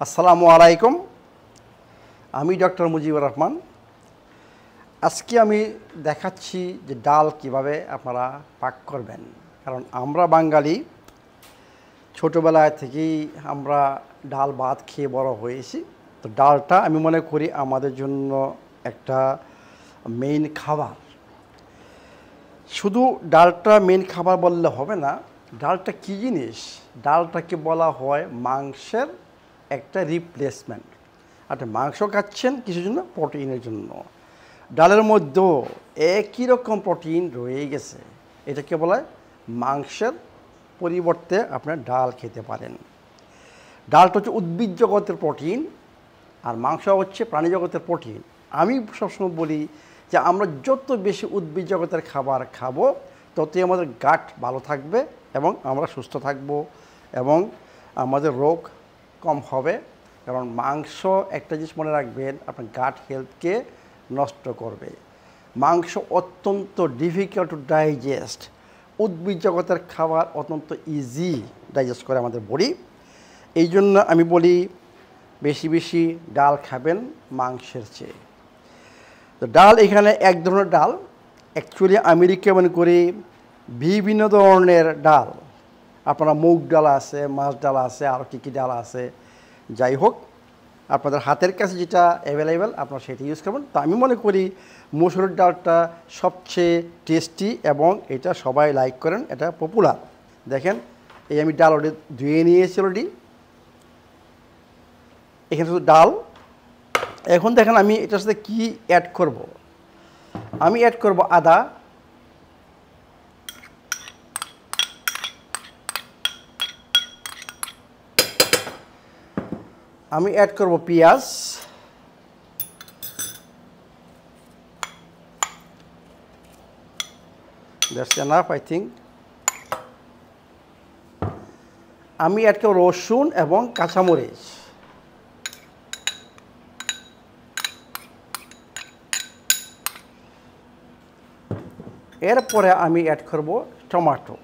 আসসালামু আলাইকুম। আমি ডক্টর মুজিবুর রহমান। আজকে আমি দেখাচ্ছি যে ডাল কিভাবে আপনারা পাক করবেন। কারণ আমরা বাঙালি ছোটোবেলায় থেকেই আমরা ডাল ভাত খেয়ে বড় হয়েছি। তো ডালটা আমি মনে করি আমাদের জন্য একটা মেইন খাবার। শুধু ডালটা মেইন খাবার বললে হবে না। ডালটা কী জিনিস? ডালটাকে বলা হয় মাংসের একটা রিপ্লেসমেন্ট। আপনি মাংস খাচ্ছেন কিছুর জন্য, প্রোটিনের জন্য। ডালের মধ্যেও একই রকম প্রোটিন রয়ে গেছে। এটাকে বলা হয় মাংসের পরিবর্তে আপনার ডাল খেতে পারেন। ডালটা হচ্ছে উদ্ভিদ জগতের প্রোটিন, আর মাংস হচ্ছে প্রাণী জগতের প্রোটিন। আমি সবসময় বলি যে আমরা যত বেশি উদ্ভিদ জগতের খাবার খাবো ততই আমাদের গাট ভালো থাকবে এবং আমরা সুস্থ থাকব এবং আমাদের রোগ কম হবে। কারণ মাংস একটা জিনিস মনে রাখবেন, আপনার গাট হেলথকে নষ্ট করবে। মাংস অত্যন্ত ডিফিকাল্ট টু ডাইজেস্ট। উদ্ভিদ জগতের খাবার অত্যন্ত ইজি ডাইজেস্ট করে আমাদের বডি। এই জন্য আমি বলি বেশি বেশি ডাল খাবেন মাংসের চেয়ে। তো ডাল এখানে এক ধরনের ডাল। অ্যাকচুয়ালি আমি রিকমেন্ড করি বিভিন্ন ধরনের ডাল। আপনারা মুগ ডাল আছে, মাছ ডাল আছে, আর কী ডাল আছে, যাই হোক আপনাদের হাতের কাছে যেটা অ্যাভেলেবেল আপনারা সেটা ইউজ করবেন। তো আমি মনে করি মসুরের ডালটা সবচেয়ে টেস্টি এবং এটা সবাই লাইক করেন, এটা পপুলার। দেখেন এই আমি ডাল অলরেডি ধুয়ে নিয়েছি অলরেডি। এখানে শুধু ডাল। এখন দেখেন আমি এটার সাথে কী অ্যাড করব। আমি অ্যাড করব আদা, আমি অ্যাড করব পেঁয়াজ, দ্যাটস এনাফ আই থিঙ্ক। আমি অ্যাড করব রসুন এবং কাঁচামরিচ। এরপরে আমি অ্যাড করব টমেটো।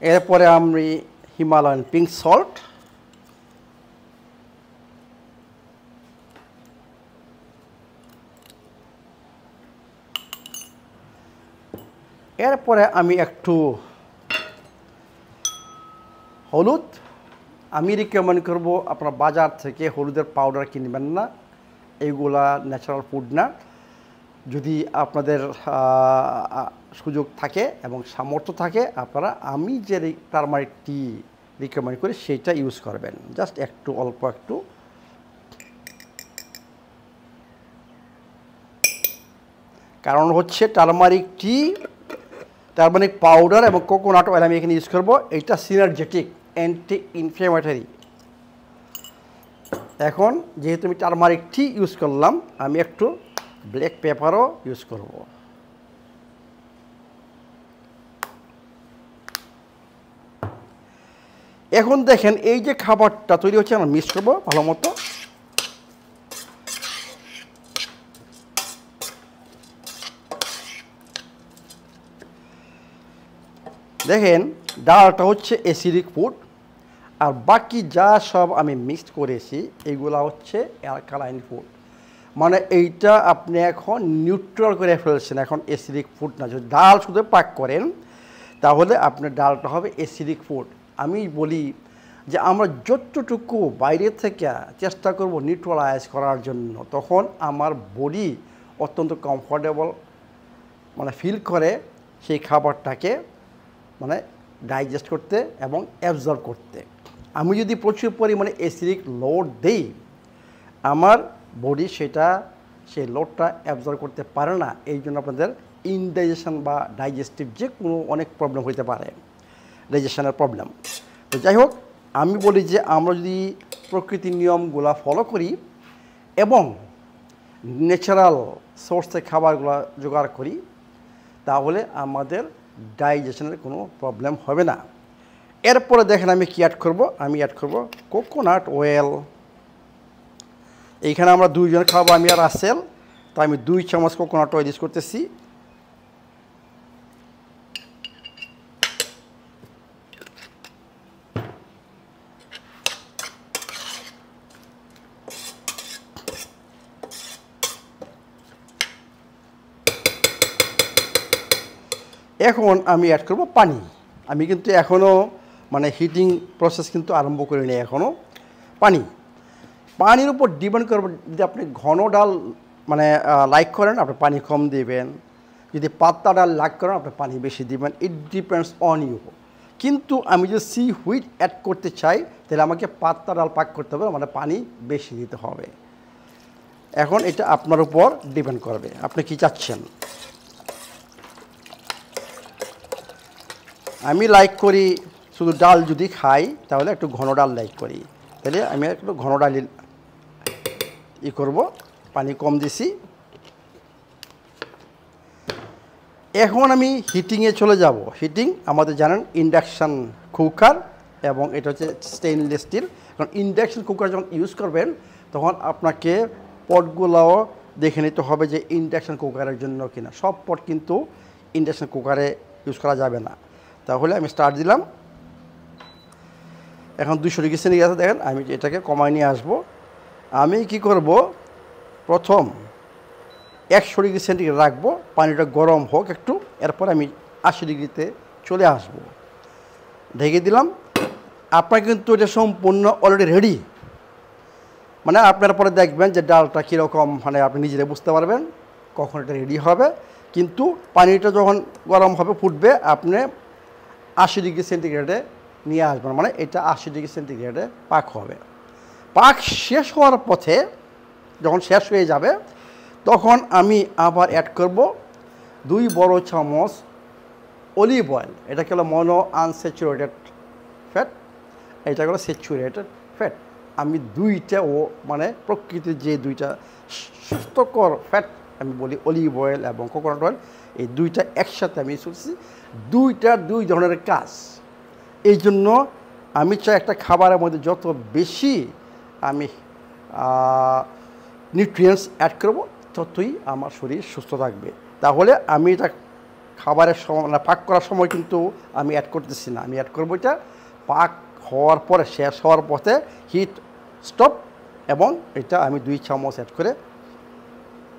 এরপরে আমি হিমালয়ান পিঙ্ক সল্ট, এরপরে আমি একটু হলুদ। আমি রিকমেন্ড করব আপনারা বাজার থেকে হলুদের পাউডার কিনবেন না, এইগুলা ন্যাচারাল ফুড না। যদি আপনাদের সুযোগ থাকে এবং সামর্থ্য থাকে আপনারা আমি যে টারমারিক টি রিকমেন্ড করি সেইটা ইউজ করবেন। জাস্ট একটু অল্প একটু। কারণ হচ্ছে টারমারিক টি, টারমারিক পাউডার এবং কোকোনাট অয়েল আমি এখানে ইউজ করব। এইটা সিনার্জেটিক, অ্যান্টি ইনফ্লেমেটরি। এখন যেহেতু আমি টারমারিক টি ইউজ করলাম, আমি একটু ব্ল্যাক পেপারও ইউজ করব। এখন দেখেন এই যে খাবারটা তৈরি হচ্ছে আমরা মিক্স করবো ভালো মতো। দেখেন ডালটা হচ্ছে অ্যাসিডিক ফুড, আর বাকি যা সব আমি মিক্সড করেছি এইগুলা হচ্ছে অ্যালকালাইন ফুড। মানে এইটা আপনি এখন নিউট্রাল করে ফেলছেন, এখন অ্যাসিডিক ফুড না। যদি ডাল শুধু পাক করেন তাহলে আপনার ডালটা হবে অ্যাসিডিক ফুড। আমি বলি যে আমরা যতটুকু বাইরে থেকে চেষ্টা করব নিউট্রালাইজ করার জন্য, তখন আমার বডি অত্যন্ত কমফোর্টেবল মানে ফিল করে সেই খাবারটাকে মানে ডাইজেস্ট করতে এবং অ্যাবজর্ব করতে। আমি যদি প্রচুর পরিমাণে অ্যাসিডিক লোড দিই, আমার বডি সেই লোডটা অ্যাবজর্ব করতে পারে না। এই জন্য আপনাদের ইনডাইজেশন বা ডাইজেস্টিভ যে কোনো অনেক প্রবলেম হতে পারে, ডাইজেশনের প্রবলেম। তো যাই হোক আমি বলি যে আমরা যদি প্রকৃতির নিয়মগুলো ফলো করি এবং ন্যাচারাল সোর্স থেকে খাবারগুলো জোগাড় করি তাহলে আমাদের ডাইজেশনের কোনো প্রবলেম হবে না। এরপরে দেখেন আমি কি অ্যাড করব। আমি অ্যাড করব কোকোনাট অয়েল। এইখানে আমরা দুইজন খাবো, আমি আর রাসেল, তো আমি 2 চামচ কোকোনাট অয়েল ইউজ করতেছি। এখন আমি অ্যাড করব পানি। আমি কিন্তু এখনও মানে হিটিং প্রসেস কিন্তু আরম্ভ করিনি, এখনও পানির উপর ডিপেন্ড করবে। যদি আপনি ঘন ডাল মানে লাইক করেন, আপনি পানি কম দিবেন। যদি পাতলা ডাল লাইক করেন, আপনি পানি বেশি দিবেন। It depends on you. কিন্তু আমি যদি সি হুইট অ্যাড করতে চাই, তাহলে আমাকে পাতলা ডাল পাক করতে হবে, মানে পানি বেশি দিতে হবে। এখন এটা আপনার উপর ডিপেন্ড করবে, আপনি কি চাচ্ছেন। আমি লাইক করি শুধু ডাল যদি খাই, তাহলে একটু ঘন ডাল লাইক করি, তাহলে আমি একটু ঘন ডাল করব, পানি কম দিছি। এখন আমি হিটিংয়ে চলে যাব। হিটিং আমাদের জানেন ইন্ডাকশান কুকার, এবং এটা হচ্ছে স্টেইনলেস স্টিল। কারণ ইন্ডাকশান কুকার যখন ইউজ করবেন, তখন আপনাকে পটগুলোও দেখে নিতে হবে যে ইন্ডাকশান কুকারের জন্য কিনা। সব পট কিন্তু ইন্ডাকশান কুকারে ইউজ করা যাবে না। তাহলে আমি স্টার্ট দিলাম। এখন 200 ডিগ্রি সেন্টিগ্রেড দেখেন, আমি এটাকে কমায় নিয়ে আসবো। আমি কি করব, প্রথম 100 ডিগ্রি সেন্টিগ্রেড রাখবো, পানিটা গরম হোক একটু, এরপর আমি 80 ডিগ্রিতে চলে আসব। ঢেকে দিলাম। আপনার কিন্তু এটা সম্পূর্ণ অলরেডি রেডি। মানে আপনার পরে দেখবেন যে ডালটা কীরকম, মানে আপনি নিজেরা বুঝতে পারবেন কখন এটা রেডি হবে। কিন্তু পানিটা যখন গরম হবে, ফুটবে, আপনি 80 ডিগ্রি সেন্টিগ্রেডে নিয়ে আসবেন, মানে এটা 80 ডিগ্রি সেন্টিগ্রেডে পাক হবে। পাক শেষ হওয়ার পথে, যখন শেষ হয়ে যাবে, তখন আমি আবার অ্যাড করব 2 বড় চামচ অলিভ অয়েল। এটা হলো মনো আনস্যাচুরেটেড ফ্যাট, এটা হলো স্যাচুরেটেড ফ্যাট। আমি দুইটা মানে প্রকৃতির যে দুইটা সুস্থকর ফ্যাট আমি বলি, অলিভ অয়েল এবং কোকোনাট অয়েল, এই দুইটা একসাথে আমি শুনছি। দুই ধরনের কাজ। এই জন্য আমি চাই একটা খাবারের মধ্যে যত বেশি আমি নিউট্রিয়েন্টস অ্যাড করব, ততই আমার শরীর সুস্থ থাকবে। তাহলে আমি এটা খাবারের সময়, মানে পাক করার সময় কিন্তু আমি অ্যাড করতেছি না। আমি অ্যাড করবো এটা পাক হওয়ার পরে, শেষ হওয়ার পথে হিট স্টপ, এবং এটা আমি 2 চামচ অ্যাড করে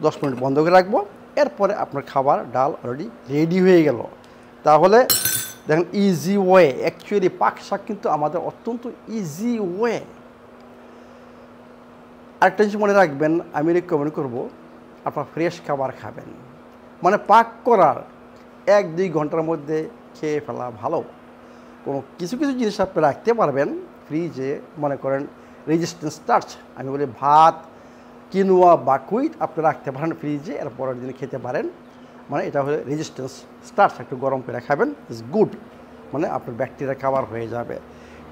10 মিনিট বন্ধ করে রাখবো। এরপরে আপনার খাবার ডাল অলরেডি রেডি হয়ে গেল। তাহলে দেখেন ইজি ওয়ে, অ্যাকচুয়ালি পাক শাক কিন্তু আমাদের অত্যন্ত ইজি ওয়ে। আরেকটা জিনিস মনে রাখবেন, আমি রেকমেন্ড করবো আপনার ফ্রেশ খাবার খাবেন। মানে পাক করার 1-2 ঘন্টার মধ্যে খেয়ে ফেলা ভালো। কোনো কিছু জিনিস আপনি রাখতে পারবেন ফ্রিজে, মনে করেন রেজিস্ট্যান্স স্টার্চ, আমি বলি ভাত, কিনোয়া বা কুইট আপনি রাখতে পারেন ফ্রিজে, এর পরের দিন খেতে পারেন। মানে এটা হলে রেজিস্ট্যান্স স্টার্চ, একটু গরম করে খাবেন, ইটস গুড, মানে আপনার ব্যাকটেরিয়া খাবার হয়ে যাবে।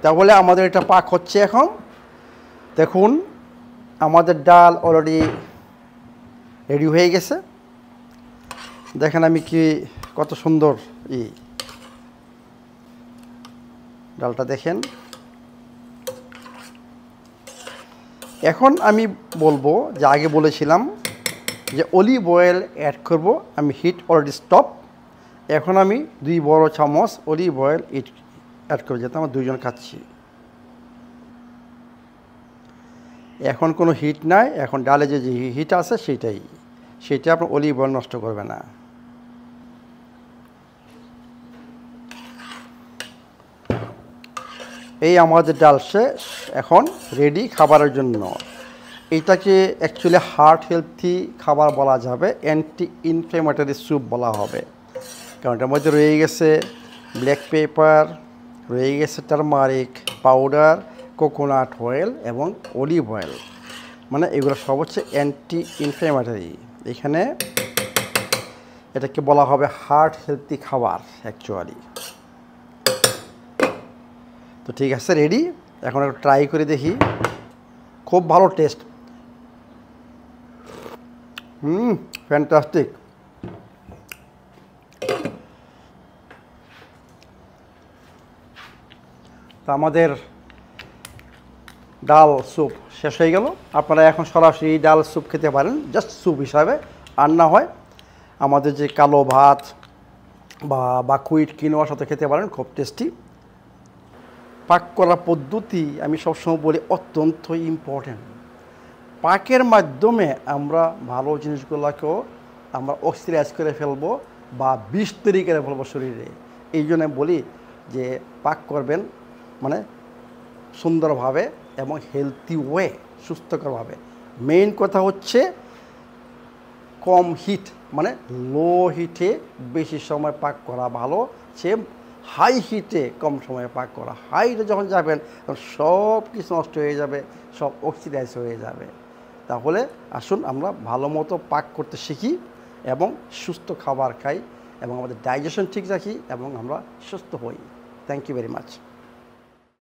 তাহলে আমাদের এটা পাক হচ্ছে। এখন দেখুন আমাদের ডাল অলরেডি রেডি হয়ে গেছে। দেখেন আমি কি কত সুন্দর ডালটা দেখেন। এখন আমি বলবো যে আগে বলেছিলাম যে অলিভ অয়েল অ্যাড করব, আমি হিট অলরেডি স্টপ। এখন আমি 2 বড় চামচ অলিভ অয়েল অ্যাড করবো, যাতে আমরা 2 জন খাচ্ছি। এখন কোনো হিট নাই, এখন ডালে যে হিট আছে সেটা আপনার অলিভ অয়েল নষ্ট করবে না। এই আমাদের ডাল শেষ, এখন রেডি খাবারের জন্য। এটাকে অ্যাকচুয়ালি হার্ট হেলথি খাবার বলা যাবে, অ্যান্টি ইনফ্লেমেটরি স্যুপ বলা হবে। কারণ এটার মধ্যে রয়ে গেছে ব্ল্যাক পেপার, রয়ে গেছে টারমারিক পাউডার, কোকোনাট অয়েল এবং অলিভ অয়েল, মানে এগুলো সব হচ্ছে অ্যান্টি ইনফ্লেমেটরি। এখানে এটাকে বলা হবে হার্ট হেলথি খাবার অ্যাকচুয়ালি। তো ঠিক আছে, রেডি। এখন একটু ট্রাই করে দেখি। খুব ভালো টেস্ট, ফ্যান্টাস্টিক। তো আমাদের ডাল স্যুপ শেষ হয়ে গেল। আপনারা এখন সরাসরি ডাল স্যুপ খেতে পারেন, জাস্ট স্যুপ হিসাবে। আর না হয় আমাদের যে কালো ভাত বা কুইট কিনোয়ার সাথে খেতে পারেন, খুব টেস্টি। পাক করার পদ্ধতি আমি সবসময় বলি অত্যন্ত ইম্পর্ট্যান্ট। পাকের মাধ্যমে আমরা ভালো জিনিসগুলোকেও আমরা অক্সিডাইজ করে ফেলবো, বা বিষ তৈরি করে ফেলবো শরীরে। এই জন্য বলি যে পাক করবেন মানে সুন্দরভাবে এবং হেলথি ওয়ে, সুস্থকরভাবে। মেইন কথা হচ্ছে কম হিট, মানে লো হিটে বেশি সময় পাক করা ভালো, সে হাই হিটে কম সময়ে পাক করা। হাইটে যখন যাবেন তখন সব কিছু নষ্ট হয়ে যাবে, সব অক্সিডাইজ হয়ে যাবে। তাহলে আসুন আমরা ভালো মতো পাক করতে শিখি এবং সুস্থ খাবার খাই এবং আমাদের ডাইজেশন ঠিক রাখি এবং আমরা সুস্থ হই। Thank you very much.